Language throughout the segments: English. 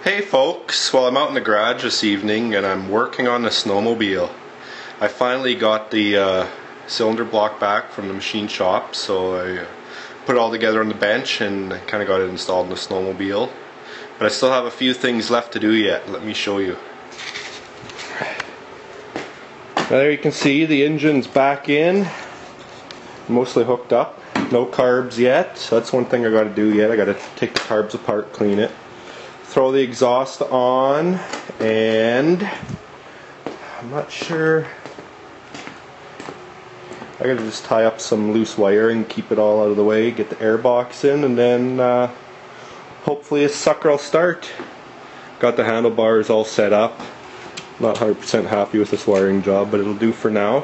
Hey folks, well I'm out in the garage this evening and I'm working on the snowmobile. I finally got the cylinder block back from the machine shop, so I put it all together on the bench and kind of got it installed in the snowmobile. But I still have a few things left to do yet. Let me show you. Now there you can see the engine's back in, mostly hooked up. No carbs yet, so that's one thing I got to do yet. I got to take the carbs apart, clean it. Throw the exhaust on, and I'm not sure. I gotta just tie up some loose wire and keep it all out of the way, get the air box in, and then hopefully this sucker will start. Got the handlebars all set up. Not 100% happy with this wiring job, but it'll do for now.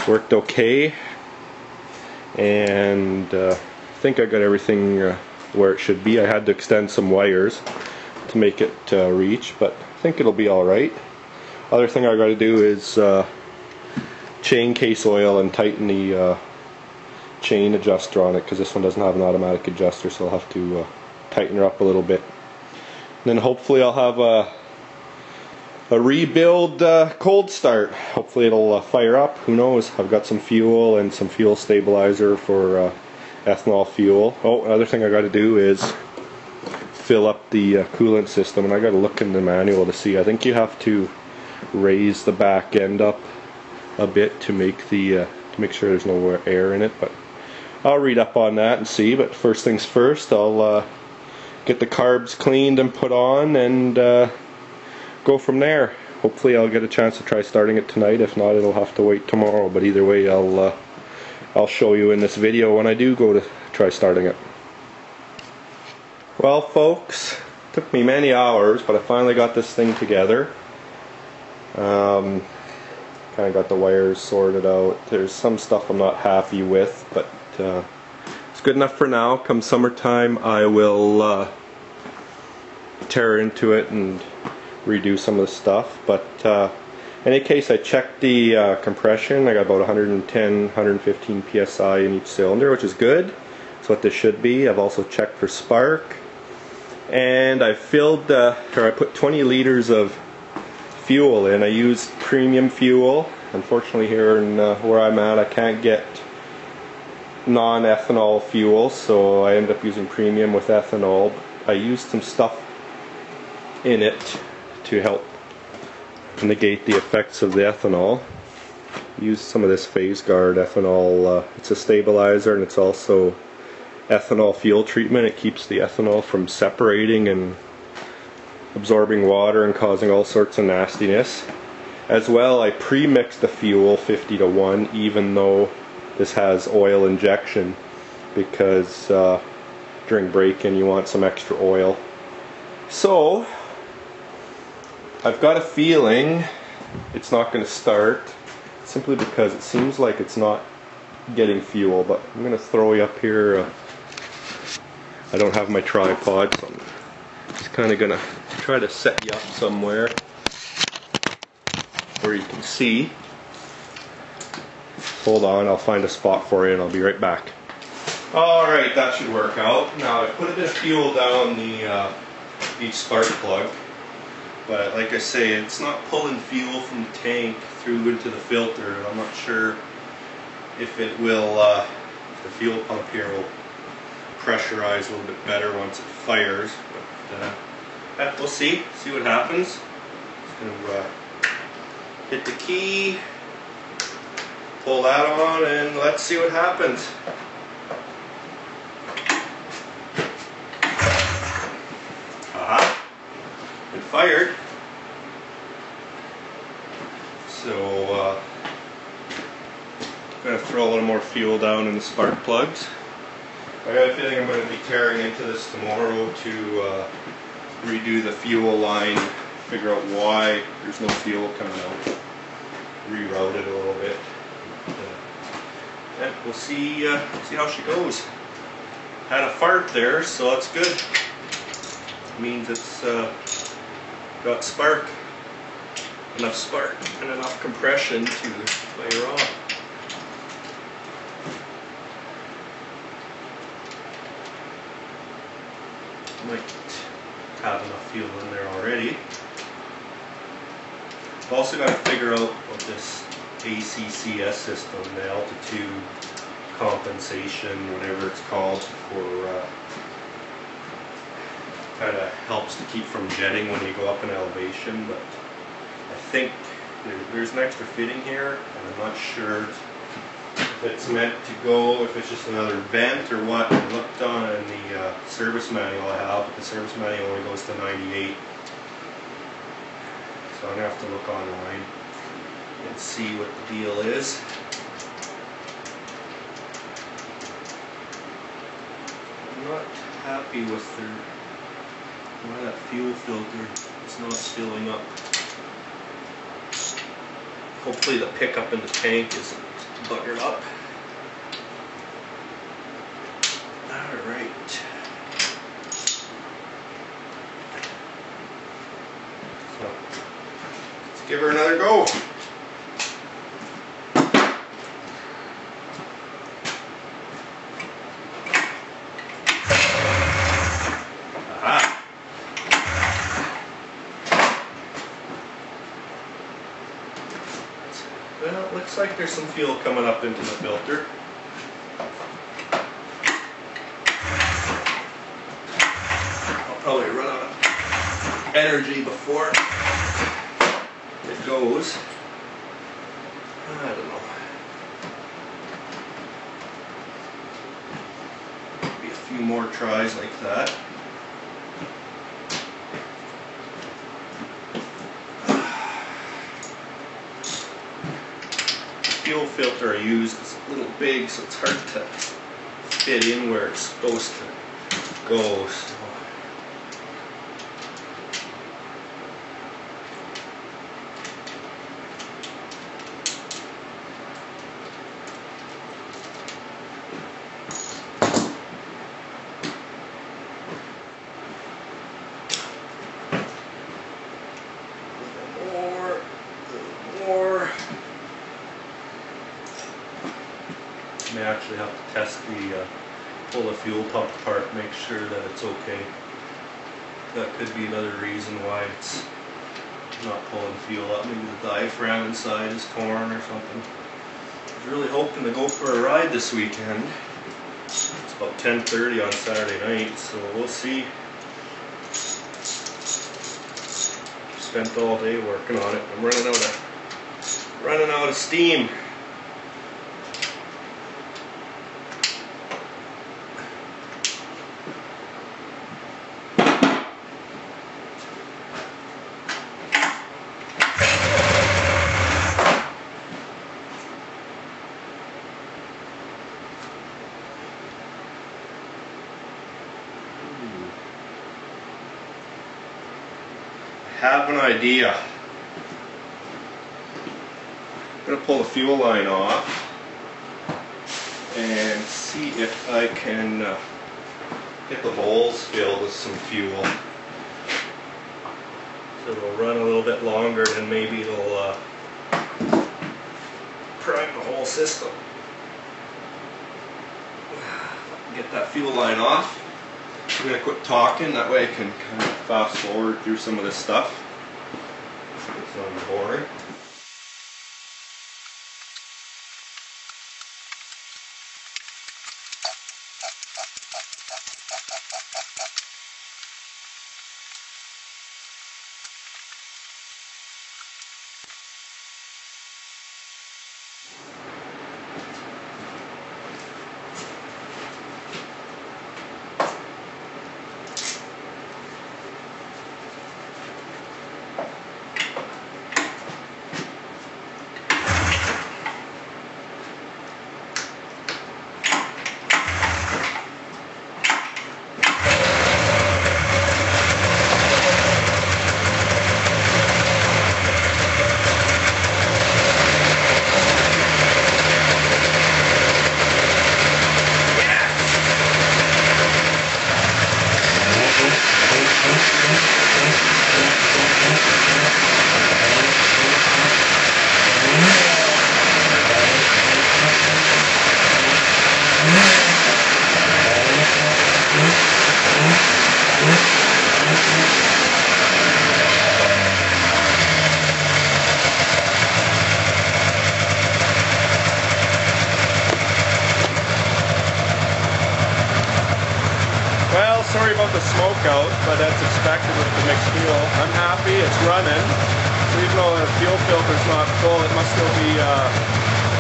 Worked okay, and I think I got everything where it should be. I had to extend some wires to make it reach, but I think it'll be alright. Other thing I got to do is chain case oil and tighten the chain adjuster on it, because this one doesn't have an automatic adjuster, so I'll have to tighten her up a little bit. And then hopefully I'll have a rebuild cold start. Hopefully it'll fire up. Who knows? I've got some fuel and some fuel stabilizer for ethanol fuel. Oh, another thing I got to do is fill up the coolant system, and I got to look in the manual to see. I think you have to raise the back end up a bit to make the to make sure there's no air in it, but I'll read up on that and see. But first things first, I'll get the carbs cleaned and put on, and go from there. Hopefully I'll get a chance to try starting it tonight. If not, it'll have to wait tomorrow, but either way I'll show you in this video when I do go to try starting it. Well folks, it took me many hours, but I finally got this thing together. Kind of got the wires sorted out. There's some stuff I'm not happy with, but it's good enough for now. Come summertime I will tear into it and redo some of the stuff. But in any case, I checked the compression. I got about 110, 115 psi in each cylinder, which is good. That's what this should be. I've also checked for spark, and I filled I put 20 liters of fuel in. I used premium fuel. Unfortunately here in where I'm at, I can't get non-ethanol fuel, so I ended up using premium with ethanol. I used some stuff in it to help negate the effects of the ethanol. Used some of this phase guard ethanol. It's a stabilizer, and it's also ethanol fuel treatment. It keeps the ethanol from separating and absorbing water and causing all sorts of nastiness. As well, I pre-mixed the fuel 50-to-1, even though this has oil injection, because during break-in you want some extra oil. So I've got a feeling it's not going to start, simply because it seems like it's not getting fuel. But I'm going to throw you up here. I don't have my tripod, so I'm just kind of going to try to set you up somewhere where you can see. Hold on, I'll find a spot for you and I'll be right back. Alright, that should work out. Now I put a bit of fuel down the each spark plug, but like I say, it's not pulling fuel from the tank through into the filter. I'm not sure if it will, if the fuel pump here will pressurize a little bit better once it fires. But we'll see what happens. Just gonna hit the key, pull that on, and let's see what happens. Aha! It fired. So I'm going to throw a little more fuel down in the spark plugs. I got a feeling I'm going to be tearing into this tomorrow to redo the fuel line, figure out why there's no fuel coming out, reroute it a little bit. Yeah, we'll see how she goes. Had a fart there, so that's good. It means it's got spark, enough spark and enough compression to fire off. Might have enough fuel in there already. I've also got to figure out what this ACCS system, the altitude compensation, whatever it's called, for kind of helps to keep from jetting when you go up in elevation. But I think there's an extra fitting here, and I'm not sure if it's meant to go, if it's just another vent or what. I looked on in the service manual I have, but the service manual only goes to 98. So I'm going to have to look online and see what the deal is. I'm not happy with why that fuel filter is not filling up. Hopefully the pickup in the tank isn't buggered up. Alright. So, let's give her another go. Well, it looks like there's some fuel coming up into the filter. I'll probably run out of energy before it goes. I don't know. Maybe a few more tries like that. Fuel filter I use is a little big, so it's hard to fit in where it's supposed to go. So. May actually have to test pull the fuel pump apart, make sure that it's okay. That could be another reason why it's not pulling fuel up. Maybe the diaphragm inside is torn or something. I was really hoping to go for a ride this weekend. It's about 10:30 on Saturday night, so we'll see. Spent all day working on it. I'm running out of steam. Have an idea. I'm going to pull the fuel line off and see if I can get the bowls filled with some fuel. So it'll run a little bit longer and maybe it'll prime the whole system. Get that fuel line off. I'm going to quit talking, that way I can kind of fast forward through some of this stuff. It's not boring. sorry about the smoke out, but that's expected with the mixed fuel. I'm happy, it's running. So even though the fuel filter's not full, it must still be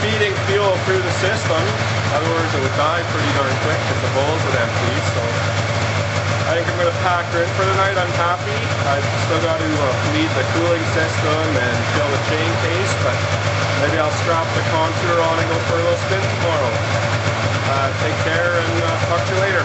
feeding fuel through the system. Otherwise it would die pretty darn quick if the bowls would empty. So I think I'm going to pack her in for the night. I'm happy. I've still got to bleed the cooling system and fill the chain case, but maybe I'll strap the contour on and go for a little spin tomorrow. Take care and talk to you later.